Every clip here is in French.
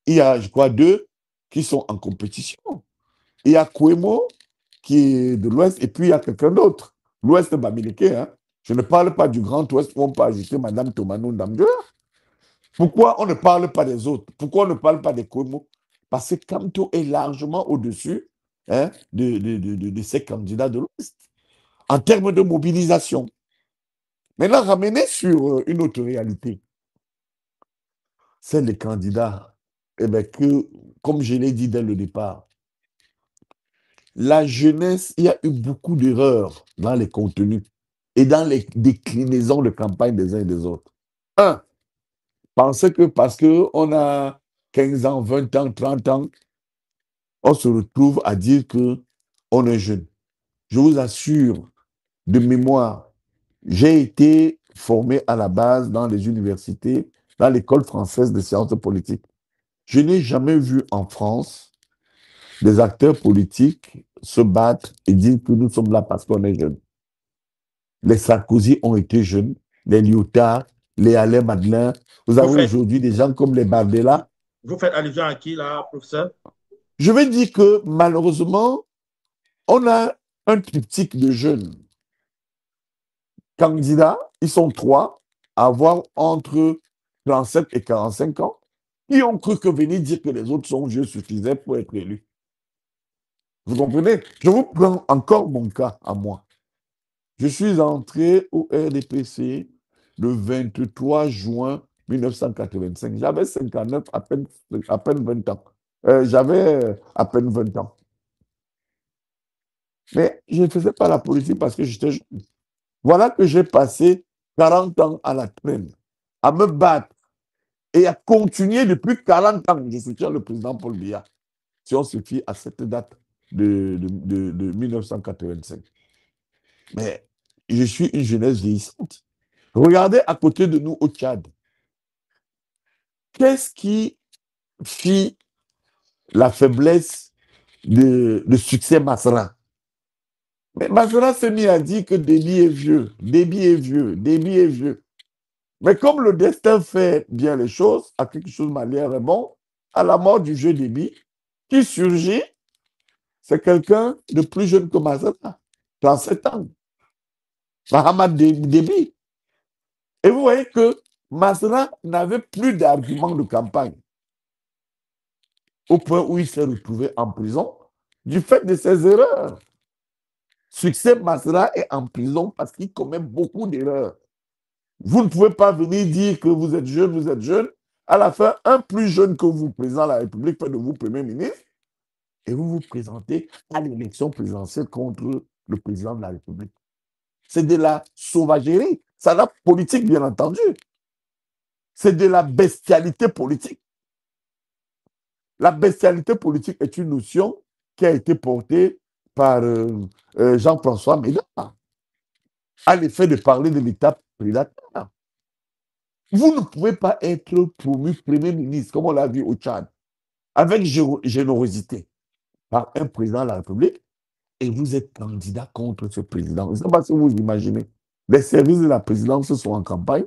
Il y a, je crois, deux qui sont en compétition. Il y a Kouemo, qui est de l'Ouest, et puis il y a quelqu'un d'autre. L'Ouest Bamileke, hein. Je ne parle pas du Grand Ouest où on peut ajouter Madame Tomano Ndamdeur. Pourquoi on ne parle pas des autres? Pourquoi on ne parle pas des Kouemo? Parce que Kamto est largement au-dessus, hein, de ces candidats de l'Ouest en termes de mobilisation. Maintenant, ramener sur une autre réalité, celle des candidats, eh bien, que, comme je l'ai dit dès le départ, la jeunesse, il y a eu beaucoup d'erreurs dans les contenus et dans les déclinaisons de campagne des uns et des autres. Un, penser que parce qu'on a 15 ans, 20 ans, 30 ans, on se retrouve à dire que on est jeune. Je vous assure, de mémoire, j'ai été formé à la base dans les universités, dans l'école française de sciences politiques. Je n'ai jamais vu en France des acteurs politiques se battre et dire que nous sommes là parce qu'on est jeunes. Les Sarkozy ont été jeunes, les Lyotard, les Alain Madelin. Vous Vous avez faites, aujourd'hui des gens comme les Bardella. vous faites allusion à qui, là, professeur? Je vais dire que malheureusement, on a un triptyque de jeunes candidats. Ils sont trois à avoir entre 37 et 45 ans qui ont cru que venir dire que les autres sont vieux suffisait pour être élus. Vous comprenez? Je vous prends encore mon cas à moi. Je suis entré au RDPC le 23 juin 1985. J'avais 59, à peine 20 ans. J'avais à peine 20 ans. Mais je ne faisais pas la politique parce que j'étais jeune. Voilà que j'ai passé 40 ans à la traîne, à me battre et à continuer depuis 40 ans. Je soutiens le président Paul Biya, si on se fie à cette date de 1985. Mais je suis une jeunesse vieillissante. Regardez à côté de nous au Tchad. Qu'est-ce qui fit la faiblesse de succès Masra? Mais Masra s'est mis à dire que Déby est vieux, Déby est vieux, Déby est vieux. Mais comme le destin fait bien les choses, à quelque chose de manière est bon, à la mort du vieux Déby, qui surgit, c'est quelqu'un de plus jeune que Masra, 37 ans, Mahamad Déby. Et vous voyez que Masra n'avait plus d'arguments de campagne, au point où il s'est retrouvé en prison du fait de ses erreurs. Succès Masra est en prison parce qu'il commet beaucoup d'erreurs. Vous ne pouvez pas venir dire que vous êtes jeune, vous êtes jeune. À la fin, un plus jeune que vous, président de la République, fait de vous Premier ministre, et vous vous présentez à l'élection présidentielle contre le président de la République. C'est de la sauvagerie. Ça n'a politique, bien entendu. C'est de la bestialité politique. La bestialité politique est une notion qui a été portée par Jean-François Médard, à l'effet de parler de l'État prédateur. Vous ne pouvez pas être promu Premier ministre, comme on l'a vu au Tchad, avec générosité par un président de la République, et vous êtes candidat contre ce président. Je ne sais pas si vous imaginez. Les services de la présidence sont en campagne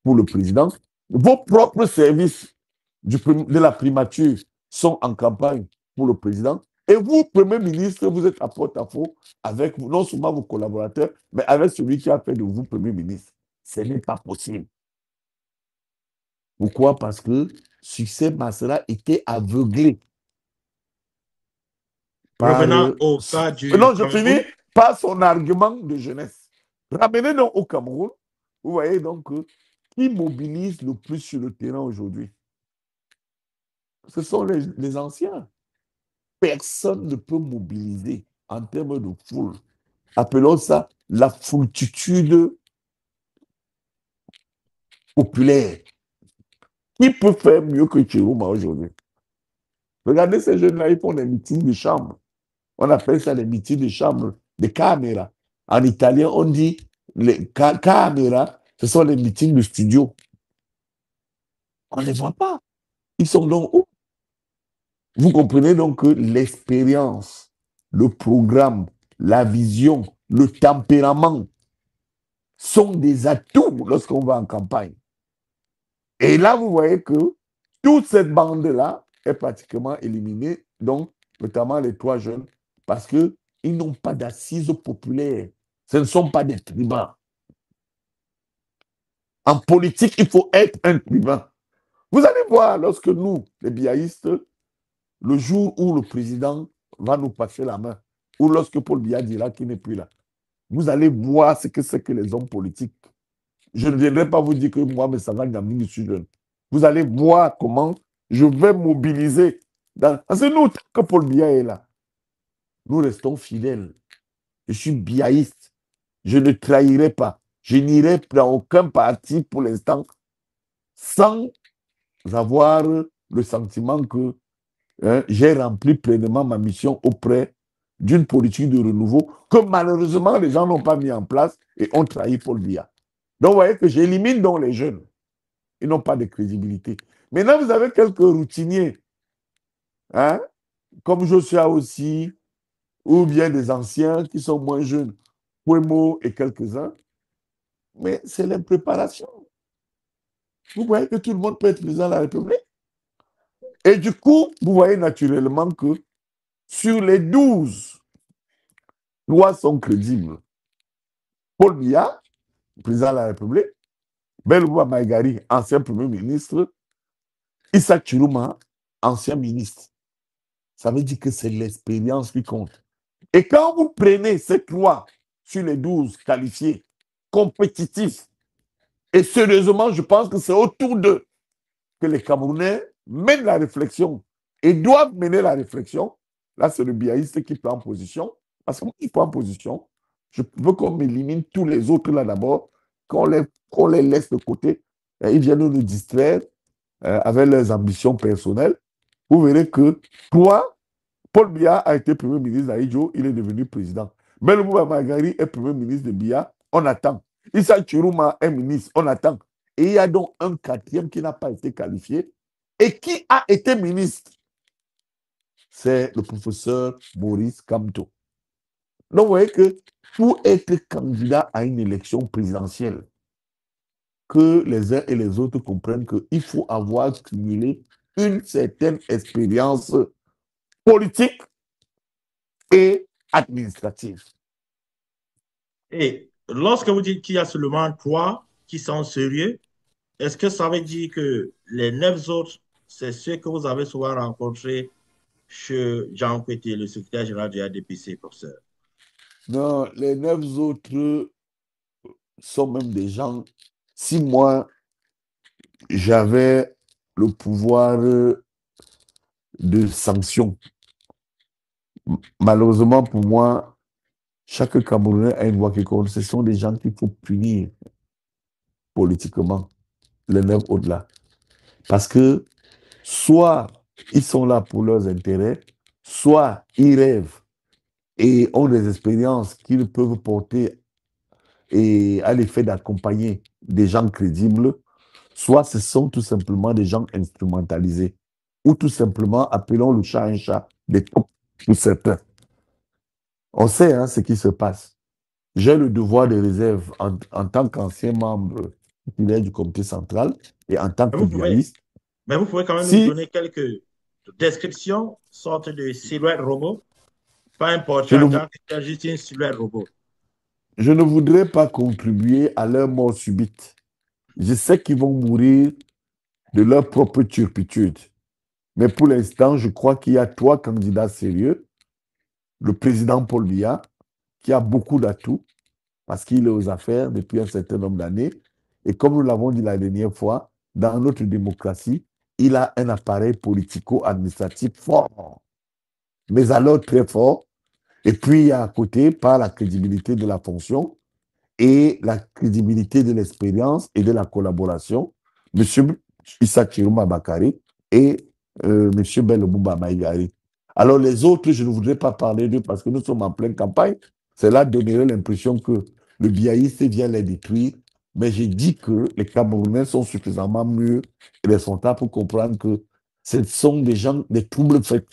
pour le président. Vos propres services de la primature sont en campagne pour le président. Et vous, Premier ministre, vous êtes à porte-à-faux avec non seulement vos collaborateurs, mais avec celui qui a fait de vous Premier ministre. Ce n'est pas possible. Pourquoi? Parce que Succès Masra était aveuglé par... Revenant au cas du non, je finis Cameroun, par son argument de jeunesse. Ramenez donc au Cameroun, vous voyez donc qui mobilise le plus sur le terrain aujourd'hui? Ce sont les anciens. Personne ne peut mobiliser en termes de foule. Appelons ça la foultitude populaire. Qui peut faire mieux que Chirouma aujourd'hui? Regardez ces jeunes-là, ils font des meetings de chambre. On appelle ça les meetings de chambre, des caméras. En italien, on dit les caméras, ce sont les meetings de studio. On ne les voit pas. Ils sont donc où? Vous comprenez donc que l'expérience, le programme, la vision, le tempérament sont des atouts lorsqu'on va en campagne. Et là, vous voyez que toute cette bande-là est pratiquement éliminé, donc notamment les 3 jeunes, parce qu'ils n'ont pas d'assises populaires. Ce ne sont pas des tribuns. En politique, il faut être un tribun. Vous allez voir, lorsque nous, les biaïstes, le jour où le président va nous passer la main, ou lorsque Paul Biya dira qu'il n'est plus là, vous allez voir ce que c'est que les hommes politiques. Je ne viendrai pas vous dire que moi, mais ça va gagner, je suis jeune. Vous allez voir comment je vais mobiliser. Parce que nous, tant que Paul Biya est là, nous restons fidèles. Je suis biaïste. Je ne trahirai pas. Je n'irai dans aucun parti pour l'instant sans avoir le sentiment que j'ai rempli pleinement ma mission auprès d'une politique de renouveau que malheureusement les gens n'ont pas mis en place et ont trahi Paul Biya. Donc vous voyez que j'élimine donc les jeunes. Ils n'ont pas de crédibilité. Maintenant, vous avez quelques routiniers, hein, comme Joshua aussi, ou bien des anciens qui sont moins jeunes, Puemo et quelques-uns. Mais c'est l'impréparation. Vous voyez que tout le monde peut être président de la République. Et du coup, vous voyez naturellement que sur les 12, 3 sont crédibles. Paul Biya, président de la République, Bellouba Maïgari, ancien Premier ministre, Issa Chiruma, ancien ministre. Ça veut dire que c'est l'expérience qui compte. Et quand vous prenez ces 3 sur les 12 qualifiés, compétitifs, et sérieusement, je pense que c'est autour d'eux que les Camerounais mènent la réflexion et doivent mener la réflexion. Là, c'est le biaïste qui prend position. Parce que moi, je prends position. Je veux qu'on élimine tous les autres là d'abord, qu'on les laisse de côté. Ils viennent nous distraire avec leurs ambitions personnelles. Vous verrez que toi, Paul Biya a été Premier ministre d'Aïdjo, il est devenu président. Bellouba Magari est Premier ministre de Biya, on attend. Issa Chiruma est ministre, on attend. Et il y a donc un 4e qui n'a pas été qualifié et qui a été ministre. C'est le professeur Maurice Kamto. Donc vous voyez que pour être candidat à une élection présidentielle, que les uns et les autres comprennent qu'il faut avoir cumulé une certaine expérience politique et administrative. Et lorsque vous dites qu'il y a seulement 3 qui sont sérieux, est-ce que ça veut dire que les 9 autres, c'est ceux que vous avez souvent rencontrés chez Jean Pété, le secrétaire général du ADPC, professeur? Non, les 9 autres sont même des gens. Si moi, j'avais le pouvoir de sanction, malheureusement pour moi, chaque Camerounais a une voix qui compte. Ce sont des gens qu'il faut punir politiquement, les 9 au-delà. Parce que soit ils sont là pour leurs intérêts, soit ils rêvent et ont des expériences qu'ils peuvent porter et à l'effet d'accompagner des gens crédibles, soit ce sont tout simplement des gens instrumentalisés, ou tout simplement, appelons le chat un chat, des taupes pour certains. On sait ce qui se passe. J'ai le devoir de réserve en tant qu'ancien membre titulaire du comité central et en tant Mais que vous pouvez, bialiste. mais vous pouvez quand même nous Si donner quelques descriptions, sorte de silhouette robot, pas un je portrait ne, en tant que tel, juste une silhouette robot. je ne voudrais pas contribuer à leur mort subite, je sais qu'ils vont mourir de leur propre turpitude. Mais pour l'instant, je crois qu'il y a 3 candidats sérieux. Le président Paul Biya, qui a beaucoup d'atouts, parce qu'il est aux affaires depuis un certain nombre d'années. Et comme nous l'avons dit la dernière fois, dans notre démocratie, il a un appareil politico-administratif fort, mais alors très fort. Et puis, il y a à côté, par la crédibilité de la fonction et la crédibilité de l'expérience et de la collaboration, M. Issa Chiruma Bakari et M. Bellouba Maïgari. Alors, les autres, je ne voudrais pas parler d'eux parce que nous sommes en pleine campagne. Cela donnerait l'impression que le biaïste vient les détruire. Mais j'ai dit que les Camerounais sont suffisamment mûrs et responsables pour comprendre que ce sont des gens, des troubles faits.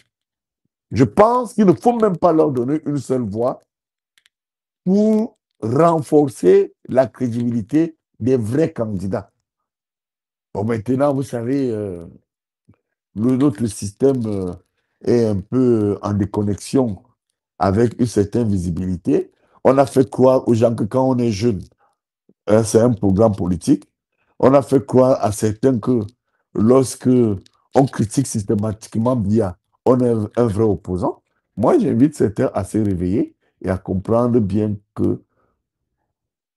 Je pense qu'il ne faut même pas leur donner une seule voix pour renforcer la crédibilité des vrais candidats. Bon, maintenant, vous savez, notre système est un peu en déconnexion avec une certaine visibilité. On a fait croire aux gens que quand on est jeune, c'est un programme politique. On a fait croire à certains que lorsque on critique systématiquement bien, on est un vrai opposant. Moi, j'invite certains à se réveiller et à comprendre bien que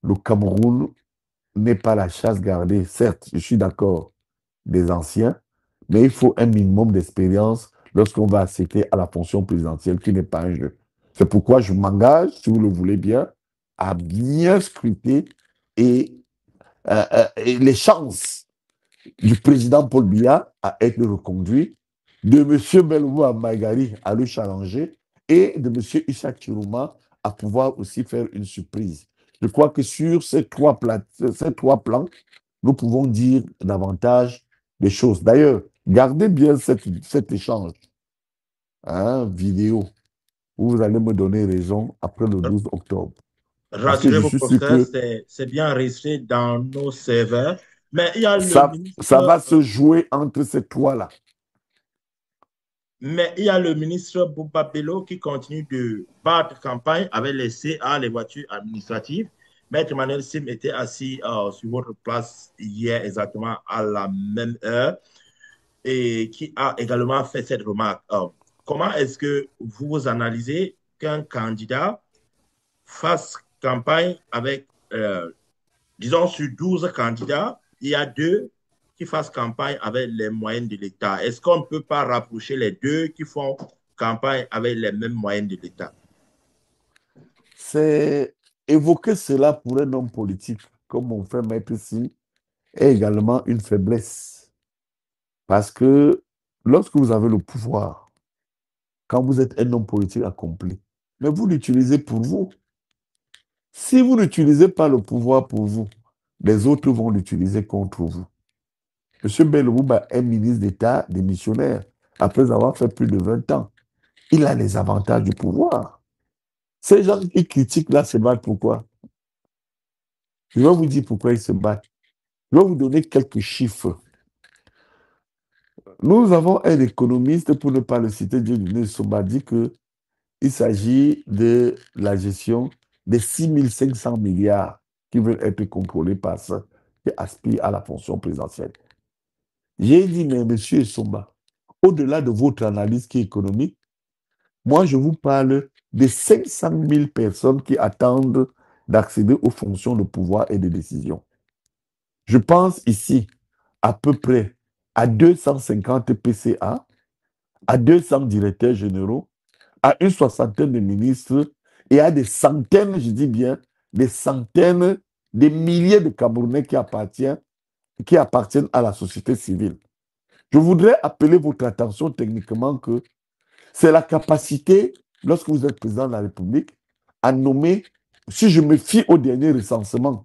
le Cameroun n'est pas la chasse gardée. Certes, je suis d'accord des anciens, mais il faut un minimum d'expérience lorsqu'on va accéder à la fonction présidentielle qui n'est pas un jeu. C'est pourquoi je m'engage, si vous le voulez bien, à bien scruter et, et les chances du président Paul Biya à être reconduit, de M. Belou Maïgari à le challenger et de M. Issa Chirouma à pouvoir aussi faire une surprise. Je crois que sur ces trois plans, nous pouvons dire davantage des choses. D'ailleurs, gardez bien cet échange vidéo où vous allez me donner raison après le 12 octobre. Parce que je Rassurez-vous, suis sûr professeur, que c'est bien enregistré dans nos serveurs. Mais il y a le ça va ministre, se jouer entre ces trois-là. mais il y a le ministre Bouba Bello qui continue de battre campagne avec les CA, les voitures administratives. Maître Manuel Sim était assis sur votre place hier exactement à la même heure et qui a également fait cette remarque. Comment est-ce que vous analysez qu'un candidat fasse campagne avec, disons, sur 12 candidats, il y a deux qui fassent campagne avec les moyens de l'État? Est-ce qu'on ne peut pas rapprocher les deux qui font campagne avec les mêmes moyens de l'État? C'est évoquer cela pour un homme politique, comme mon frère Maître ici, est également une faiblesse. Parce que lorsque vous avez le pouvoir, quand vous êtes un homme politique accompli, mais vous l'utilisez pour vous. Si vous n'utilisez pas le pouvoir pour vous, les autres vont l'utiliser contre vous. M. Bellouba est ministre d'État démissionnaire après avoir fait plus de 20 ans. Il a les avantages du pouvoir. Ces gens qui critiquent là se battent pourquoi? Je vais vous dire pourquoi ils se battent. Je vais vous donner quelques chiffres. Nous avons un économiste, pour ne pas le citer, Dieudonné Somba, dit qu'il s'agit de la gestion des 6500 milliards qui veulent être contrôlés par ça, qui aspirent à la fonction présidentielle. J'ai dit, mais monsieur Somba, au-delà de votre analyse qui est économique, moi, je vous parle de 500 000 personnes qui attendent d'accéder aux fonctions de pouvoir et de décision. Je pense ici à peu près à 250 PCA, à 200 directeurs généraux, à une soixantaine de ministres et à des centaines, je dis bien, des centaines, des milliers de Camerounais qui appartiennent à la société civile. Je voudrais appeler votre attention techniquement que c'est la capacité, lorsque vous êtes président de la République, à nommer, si je me fie au dernier recensement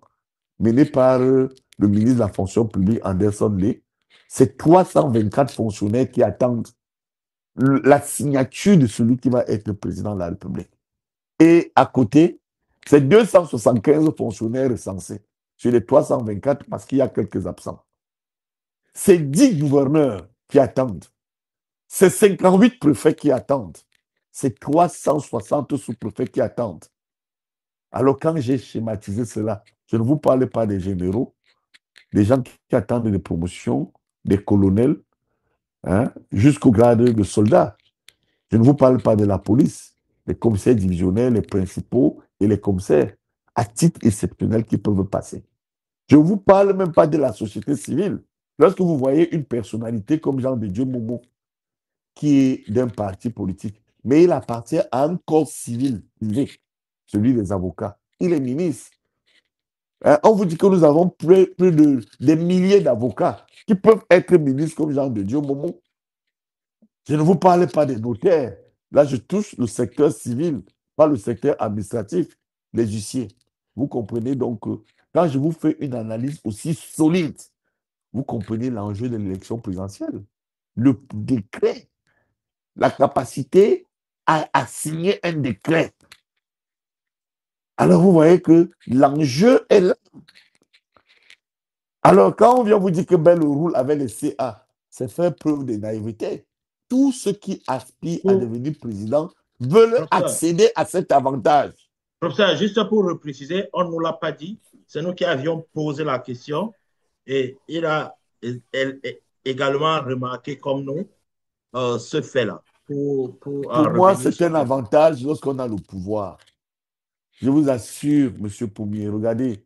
mené par le ministre de la fonction publique, Anderson Lee, c'est 324 fonctionnaires qui attendent la signature de celui qui va être le président de la République. Et à côté, c'est 275 fonctionnaires recensés sur les 324 parce qu'il y a quelques absents. C'est 10 gouverneurs qui attendent. C'est 58 préfets qui attendent. C'est 360 sous-préfets qui attendent. Alors quand j'ai schématisé cela, je ne vous parle pas des généraux, des gens qui attendent des promotions, des colonels, jusqu'au grade de soldats. Je ne vous parle pas de la police, les commissaires divisionnaires, les principaux et les commissaires à titre exceptionnel qui peuvent passer. Je ne vous parle même pas de la société civile. Lorsque vous voyez une personnalité comme Jean de Dieu Momo, qui est d'un parti politique, mais il appartient à un corps civil privé, celui des avocats. Il est ministre. On vous dit que nous avons plus de des milliers d'avocats qui peuvent être ministres comme Jean de Dieu Momo. Je ne vous parle pas des notaires. Là, je touche le secteur civil, pas le secteur administratif, les huissiers. Vous comprenez donc que quand je vous fais une analyse aussi solide, vous comprenez l'enjeu de l'élection présidentielle. Le décret, la capacité à signer un décret. Alors, vous voyez que l'enjeu est là. Alors, quand on vient vous dire que Belle roule avec les CA, c'est faire preuve de naïveté. Tous ceux qui aspirent à devenir président veulent Professeur, accéder à cet avantage. professeur, juste pour préciser, on ne nous l'a pas dit. C'est nous qui avions posé la question et il a également remarqué comme nous ce fait-là pour Pour moi, revenir c'est sur un les faits. avantage lorsqu'on a le pouvoir. Je vous assure, Monsieur Poumier, regardez,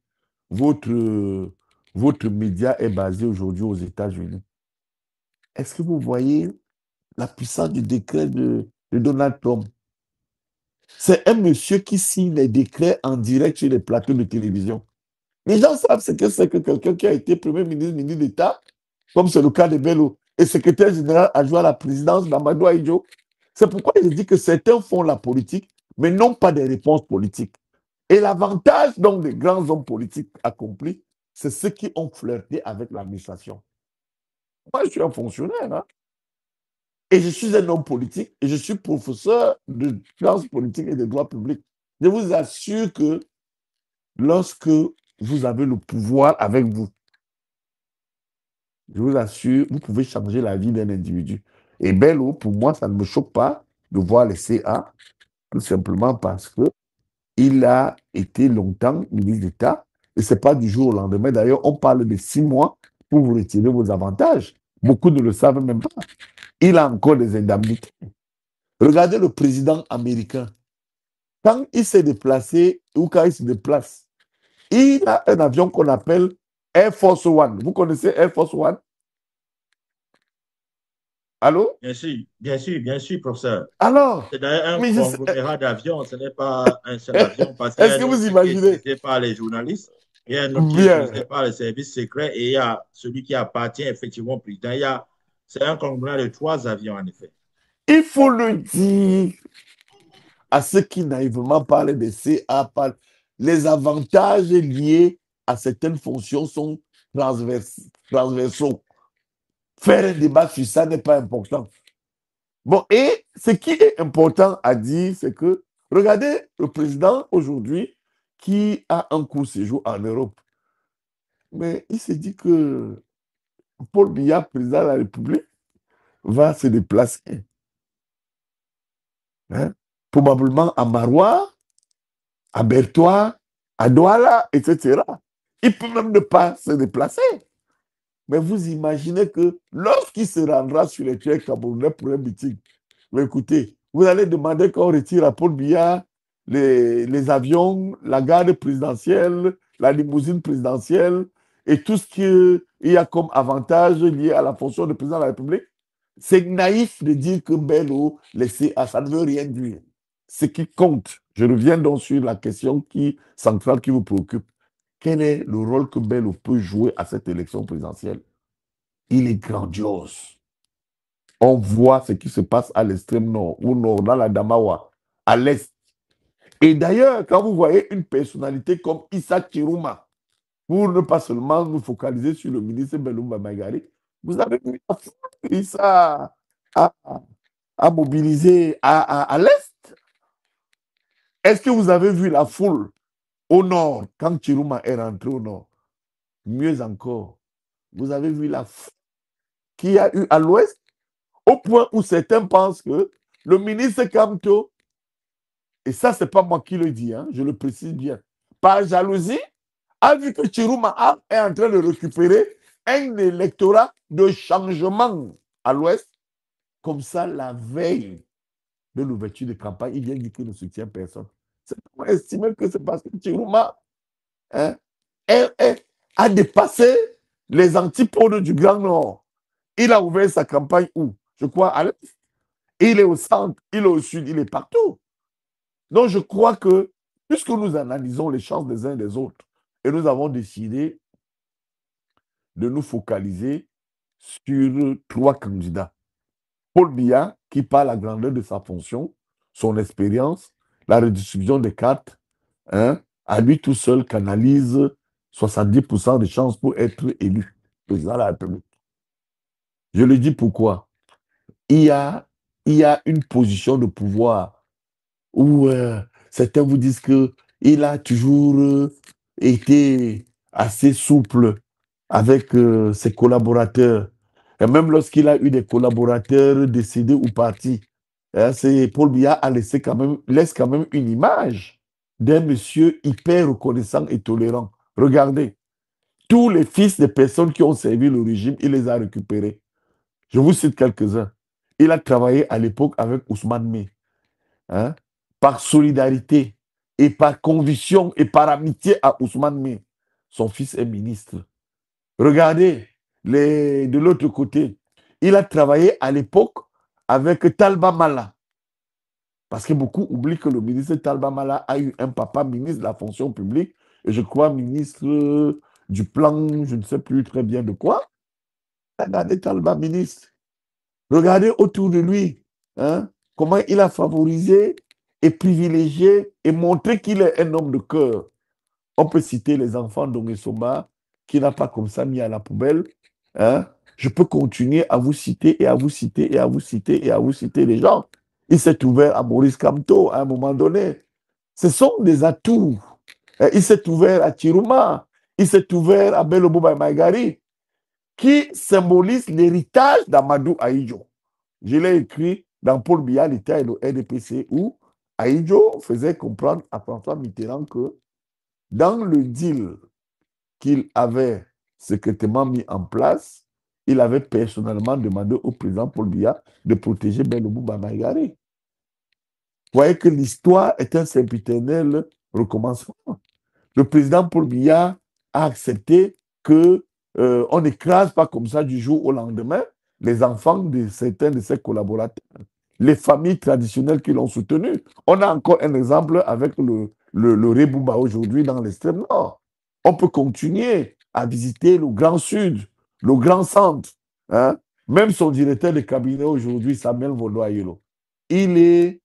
votre média est basé aujourd'hui aux États-Unis. Est-ce que vous voyez la puissance du décret de Donald Trump? C'est un monsieur qui signe les décrets en direct sur les plateaux de télévision. Les gens savent ce que c'est que quelqu'un qui a été Premier ministre, ministre d'État, comme c'est le cas de Bello, et secrétaire général adjoint à la présidence d'Amadou Ahidjo. C'est pourquoi je dis que certains font la politique, mais n'ont pas de réponses politiques. Et l'avantage donc des grands hommes politiques accomplis, c'est ceux qui ont flirté avec l'administration. Moi, je suis un fonctionnaire, hein, et je suis un homme politique, et je suis professeur de sciences politiques et de droit public. Je vous assure que lorsque vous avez le pouvoir avec vous, je vous assure, vous pouvez changer la vie d'un individu. Et Bello, pour moi, ça ne me choque pas de voir les CA, tout simplement parce que il a été longtemps ministre d'État, et ce n'est pas du jour au lendemain. D'ailleurs, on parle de 6 mois pour vous retirer vos avantages. Beaucoup ne le savent même pas. Il a encore des indemnités. Regardez le président américain. Quand il s'est déplacé, ou quand il se déplace, il a un avion qu'on appelle Air Force One. Vous connaissez Air Force One? Allô? Bien sûr, bien sûr, bien sûr, professeur. Alors, C'est d'ailleurs un mais conglomérat d'avions, ce n'est pas un seul avion, parce qu'il y a est-ce un que vous autre qui est imaginez? utilisé par les journalistes, il y a un autre qui est utilisé Bien, par les services secrets, et il y a celui qui appartient effectivement au président. C'est un conglomérat de 3 avions, en effet. il faut le dire à ceux qui naïvement parlent des CA. Les avantages liés à certaines fonctions sont transversaux. Faire un débat sur ça n'est pas important. Bon, et ce qui est important à dire, c'est que, regardez le président aujourd'hui qui a un court séjour en Europe. Mais il s'est dit que Paul Biya, président de la République, va se déplacer, hein, probablement à Marois, à Bertois, à Douala, etc. Il peut même ne pas se déplacer. Mais vous imaginez que lorsqu'il se rendra sur les terres camerounais pour un meeting, mais écoutez, vous allez demander qu'on retire à Paul Biya les avions, la garde présidentielle, la limousine présidentielle et tout ce qu'il y a comme avantage lié à la fonction de président de la République. C'est naïf de dire que Bello, laissé à ça ne veut rien dire. Ce qui compte, je reviens donc sur la question centrale qui vous préoccupe. Quel est le rôle que Bello peut jouer à cette élection présidentielle? Il est grandiose. On voit ce qui se passe à l'extrême nord, au nord, dans la Damawa, à l'est. Et d'ailleurs, quand vous voyez une personnalité comme Issa Chirouma, pour ne pas seulement nous focaliser sur le ministre Belloumba Maïgari, vous avez vu la foule Issa a, a mobilisé à l'est. Est-ce que vous avez vu la foule au nord quand Chirouma est rentré au nord? Mieux encore, vous avez vu la foule qu'il y a eu à l'ouest, au point où certains pensent que le ministre Kamto, et ça, ce n'est pas moi qui le dis, hein, je le précise bien, par jalousie, a vu que Chirouma est en train de récupérer un électorat de changement à l'ouest. Comme ça, la veille de l'ouverture de campagne, il vient dire qu'il ne soutient personne. C'est pour estimer que c'est parce que Chirouma, hein, a dépassé les antipodes du Grand Nord. Il a ouvert sa campagne où? Je crois à l'est. Il est au centre, il est au sud, il est partout. Donc je crois que, puisque nous analysons les chances des uns et des autres, et nous avons décidé de nous focaliser sur 3 candidats. Paul Biya, qui par la grandeur de sa fonction, son expérience, la redistribution des cartes, hein, à lui tout seul canalise 70% de chances pour être élu président de la République. Je le dis pourquoi. Il y a, il y a une position de pouvoir où certains vous disent qu'il a toujours été assez souple avec ses collaborateurs. Et même lorsqu'il a eu des collaborateurs décédés ou partis, Paul Biya laisse quand même une image d'un monsieur hyper reconnaissant et tolérant. Regardez, tous les fils des personnes qui ont servi le régime, il les a récupérés. Je vous cite quelques-uns. Il a travaillé à l'époque avec Ousmane May. Hein, par solidarité et par conviction et par amitié à Ousmane May. Son fils est ministre. Regardez, de l'autre côté, il a travaillé à l'époque avec Talba Mala. Parce que beaucoup oublient que le ministre Talba Mala a eu un papa ministre de la fonction publique, et je crois ministre du plan, je ne sais plus très bien de quoi. Regardez Talba ministre. Regardez autour de lui, hein, comment il a favorisé et privilégié et montré qu'il est un homme de cœur. On peut citer les enfants d'Ongesoma, qui n'a pas comme ça mis à la poubelle. Hein. Je peux continuer à vous citer et à vous citer et à vous citer et à vous citer les gens. Il s'est ouvert à Maurice Kamto à un moment donné. Ce sont des atouts. Il s'est ouvert à Chiruma. Il s'est ouvert à Belobo Maïgari, qui symbolise l'héritage d'Amadou Aïdjo. Je l'ai écrit dans Paul Biya, l'État et le RDPC, où Aïdjo faisait comprendre à François Mitterrand que dans le deal qu'il avait secrètement mis en place, il avait personnellement demandé au président Paul Biya de protéger Belobo Bamaïgari. Vous voyez que l'histoire est un sempiternel recommencement. Le président Paul Biya a accepté que on n'écrase pas comme ça du jour au lendemain les enfants de certains de ses collaborateurs, les familles traditionnelles qui l'ont soutenu. On a encore un exemple avec le Rebouba aujourd'hui dans l'extrême nord. On peut continuer à visiter le Grand Sud, le Grand Centre. Hein? Même son directeur de cabinet aujourd'hui, Samuel Vaudois-Ayolo, il est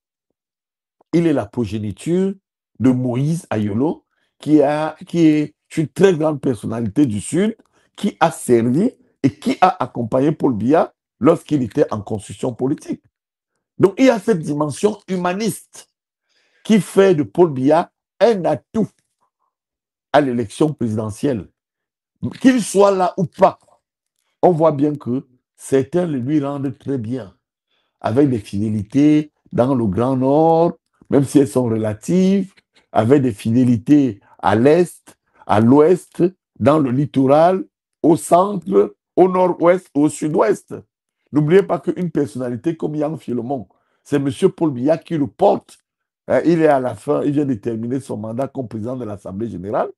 la progéniture de Moïse Ayolo, qui est une très grande personnalité du Sud, qui a servi et qui a accompagné Paul Biya lorsqu'il était en construction politique. Donc, il y a cette dimension humaniste qui fait de Paul Biya un atout à l'élection présidentielle. Qu'il soit là ou pas, on voit bien que certains le lui rendent très bien, avec des fidélités dans le Grand Nord, même si elles sont relatives, avec des fidélités à l'Est, à l'Ouest, dans le littoral, au centre, au Nord-Ouest, au Sud-Ouest. N'oubliez pas qu'une personnalité comme Yang Philemon, c'est M. Paul Biya qui le porte. Il est à la fin, il vient de terminer son mandat comme président de l'Assemblée générale,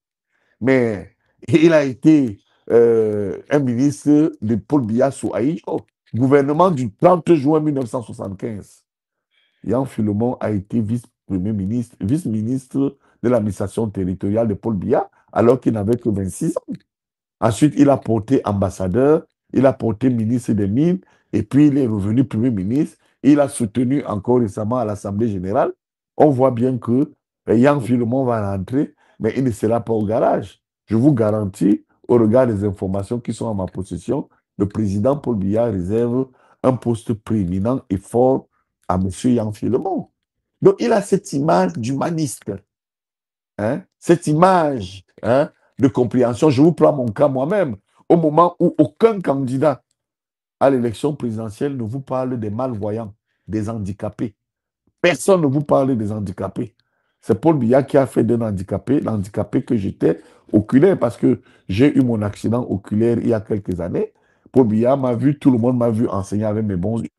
mais il a été un ministre de Paul Biya sous Aïdjo, gouvernement du 30 juin 1975. Yang Philemon a été vice-premier ministre, vice-ministre de l'administration territoriale de Paul Biya, alors qu'il n'avait que 26 ans. Ensuite, il a porté ambassadeur, il a porté ministre des Mines, et puis il est revenu premier ministre. Il a soutenu encore récemment à l'Assemblée générale. On voit bien que Yang Philemon va rentrer, mais il ne sera pas au garage. Je vous garantis, au regard des informations qui sont à ma possession, le président Paul Biya réserve un poste prééminent et fort à M. Yang Philemon. Donc, il a cette image d'humaniste, hein, cette image, hein, de compréhension. Je vous prends mon cas moi-même. Au moment où aucun candidat à l'élection présidentielle ne vous parle des malvoyants, des handicapés. Personne ne vous parle des handicapés. C'est Paul Biya qui a fait d'un handicapé, l'handicapé que j'étais, oculaire, parce que j'ai eu mon accident oculaire il y a quelques années. Paul Biya m'a vu, tout le monde m'a vu enseigner avec mes bons yeux.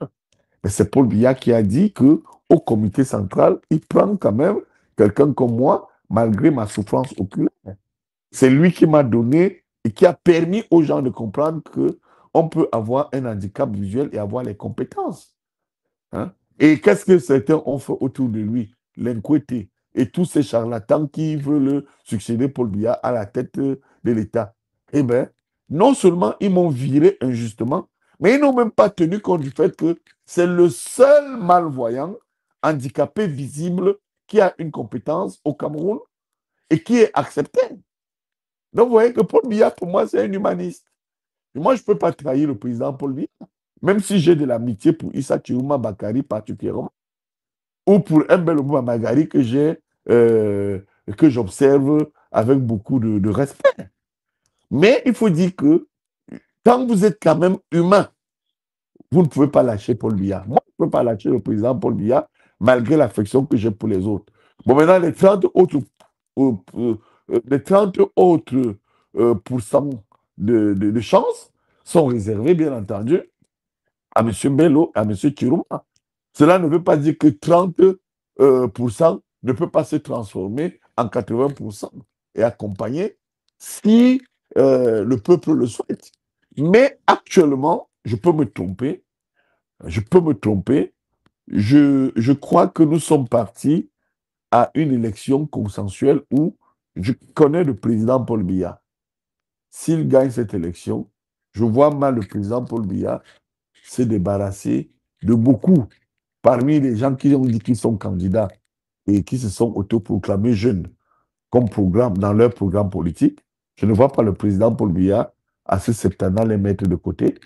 Mais c'est Paul Biya qui a dit qu'au comité central, il prend quand même quelqu'un comme moi, malgré ma souffrance oculaire. C'est lui qui m'a donné et qui a permis aux gens de comprendre qu'on peut avoir un handicap visuel et avoir les compétences. Hein? Et qu'est-ce que certains ont fait autour de lui? L'Inquiété et tous ces charlatans qui veulent succéder Paul Biya à la tête de l'État. Eh bien, non seulement ils m'ont viré injustement, mais ils n'ont même pas tenu compte du fait que c'est le seul malvoyant, handicapé visible, qui a une compétence au Cameroun et qui est accepté. Donc, vous voyez que Paul Biya, pour moi, c'est un humaniste. Et moi, je ne peux pas trahir le président Paul Biya, même si j'ai de l'amitié pour Issa Chiruma Bakari particulièrement, ou pour Mbelomou Magari que j'observe avec beaucoup de respect. Mais il faut dire que quand vous êtes quand même humain, Vous ne pouvez pas lâcher Paul Biya. Moi, je ne peux pas lâcher le président Paul Biya, malgré l'affection que j'ai pour les autres. Bon, maintenant, euh, euh, les 30 autres pourcents de chances sont réservés, bien entendu, à M. Bello, à M. Chiruma. Cela ne veut pas dire que 30 ne peut pas se transformer en 80% et accompagner si le peuple le souhaite. Mais actuellement, je peux me tromper, je peux me tromper. Je crois que nous sommes partis à une élection consensuelle où je connais le président Paul Biya. S'il gagne cette élection, je vois mal le président Paul Biya se débarrasser de beaucoup parmi les gens qui ont dit qu'ils sont candidats et qui se sont autoproclamés jeunes comme programme dans leur programme politique. Je ne vois pas le président Paul Biya à ce septennat les mettre de côté.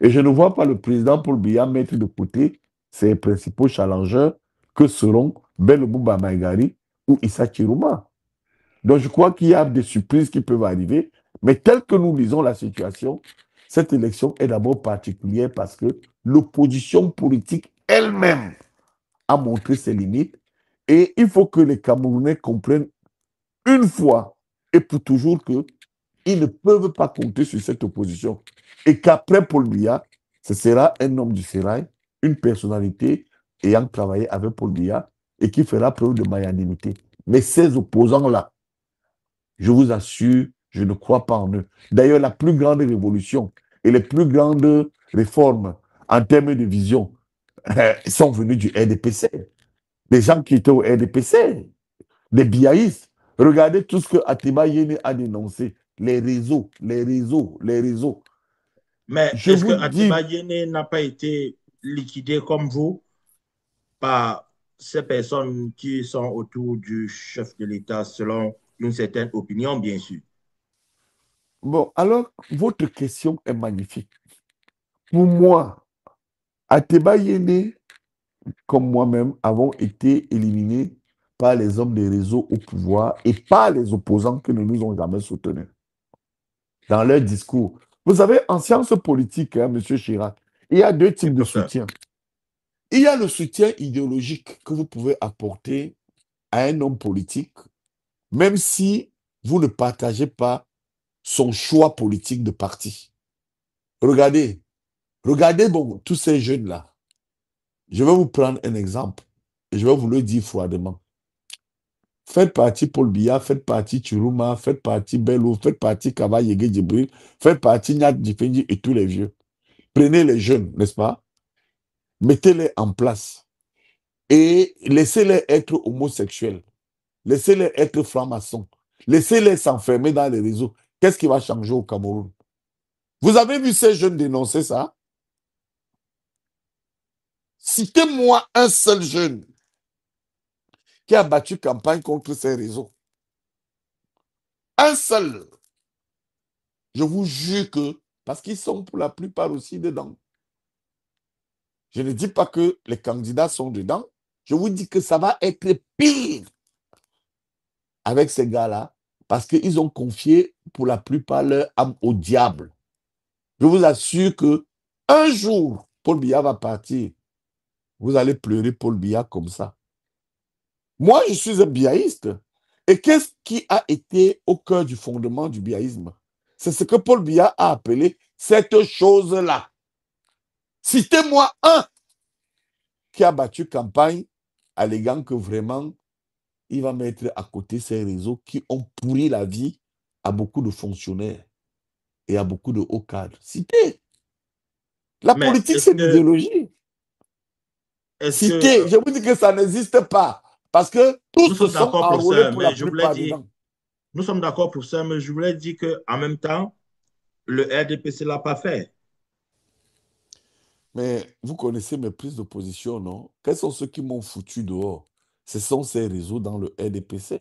Et je ne vois pas le président Paul Biya mettre de côté ses principaux challengeurs que seront Belobouba Maïgari ou Issa Chiruma. Donc je crois qu'il y a des surprises qui peuvent arriver, mais tel que nous lisons la situation, cette élection est d'abord particulière parce que l'opposition politique elle-même a montré ses limites et il faut que les Camerounais comprennent une fois et pour toujours qu'ils ne peuvent pas compter sur cette opposition et qu'après Paul Biya, ce sera un homme du sérail, une personnalité ayant travaillé avec Paul Biya et qui fera preuve de magnanimité. Mais ces opposants-là, je vous assure, je ne crois pas en eux. D'ailleurs, la plus grande révolution et les plus grandes réformes en termes de vision sont venues du RDPC. Les gens qui étaient au RDPC, des biaïstes. Regardez tout ce que Atiba Yene a dénoncé. Les réseaux, les réseaux, les réseaux. Mais Je est-ce que vous Atiba dis, Yene n'a pas été liquidé comme vous par ces personnes qui sont autour du chef de l'État selon une certaine opinion, bien sûr? bon, alors, votre question est magnifique. Pour moi, Atiba Yene, comme moi-même, avons été éliminés par les hommes des réseaux au pouvoir et par les opposants qui ne nous ont jamais soutenus dans leur discours. Vous savez, en sciences politiques, hein, M. Chirac, il y a deux Oui, types de docteur. soutien. Il y a le soutien idéologique que vous pouvez apporter à un homme politique, même si vous ne partagez pas son choix politique de parti. Regardez, regardez bon, tous ces jeunes-là. Je vais vous prendre un exemple et je vais vous le dire froidement. Faites partie Paul Biya, faites partie Chiruma, faites partie Bello, faites partie Kaba Yege Djibril, faites partie Nyat Djifendi et tous les vieux. Prenez les jeunes, n'est-ce pas? Mettez-les en place et laissez-les être homosexuels. Laissez-les être francs-maçons. Laissez-les s'enfermer dans les réseaux. Qu'est-ce qui va changer au Cameroun? Vous avez vu ces jeunes dénoncer ça? Citez-moi un seul jeune qui a battu campagne contre ces réseaux. Un seul. Je vous jure que, parce qu'ils sont pour la plupart aussi dedans. Je ne dis pas que les candidats sont dedans. Je vous dis que ça va être pire avec ces gars-là, parce qu'ils ont confié pour la plupart leur âme au diable. Je vous assure que un jour, Paul Biya va partir. Vous allez pleurer Paul Biya comme ça. Moi, je suis un biaïste. Et qu'est-ce qui a été au cœur du fondement du biaïsme? C'est ce que Paul Biya a appelé cette chose-là. Citez-moi un qui a battu campagne alléguant que vraiment, il va mettre à côté ces réseaux qui ont pourri la vie à beaucoup de fonctionnaires et à beaucoup de hauts cadres. Citez. La Mais politique, c'est l'idéologie. est-ce que Citez. Je vous dis que ça n'existe pas. Parce que tous nous se sommes sont d'accord, enrôlés professeur, pour la mais je voulais plupart dire, dedans. nous sommes d'accord, professeur, mais je voulais dire qu'en même temps, le RDPC ne l'a pas fait. Mais vous connaissez mes prises de position, non? Quels sont ceux qui m'ont foutu dehors? Ce sont ces réseaux dans le RDPC.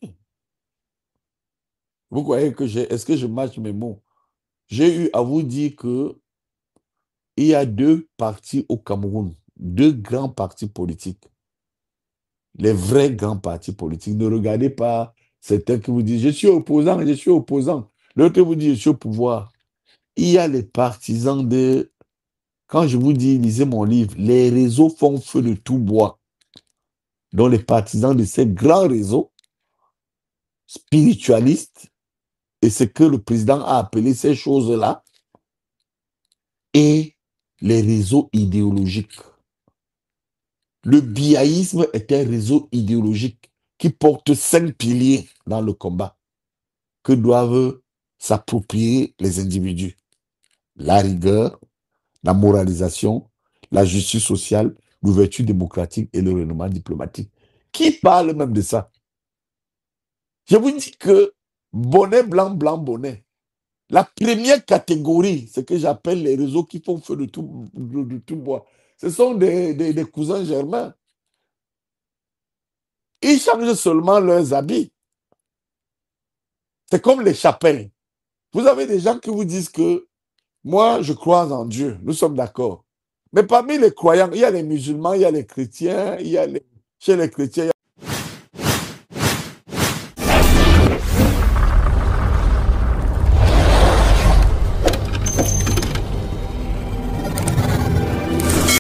Vous croyez que j'ai... Est-ce que je mâche mes mots? J'ai eu à vous dire que il y a deux partis au Cameroun, deux grands partis politiques, les vrais grands partis politiques. Ne regardez pas certains qui vous disent je suis opposant, je suis opposant. L'autre vous dit je suis au pouvoir. Il y a les partisans de Quand je vous dis, lisez mon livre, les réseaux font feu de tout bois. Donc les partisans de ces grands réseaux spiritualistes, et ce que le président a appelé ces choses-là, et les réseaux idéologiques. Le biaïsme est un réseau idéologique qui porte 5 piliers dans le combat que doivent s'approprier les individus. La rigueur, la moralisation, la justice sociale, l'ouverture démocratique et le renouvellement diplomatique. Qui parle même de ça? Je vous dis que bonnet blanc, blanc, bonnet. La première catégorie, c'est que j'appelle les réseaux qui font feu de tout bois. Ce sont des cousins germains. Ils changent seulement leurs habits. C'est comme les chapelles. Vous avez des gens qui vous disent que moi, je crois en Dieu. Nous sommes d'accord. Mais parmi les croyants, il y a les musulmans, il y a les chrétiens, chez les chrétiens,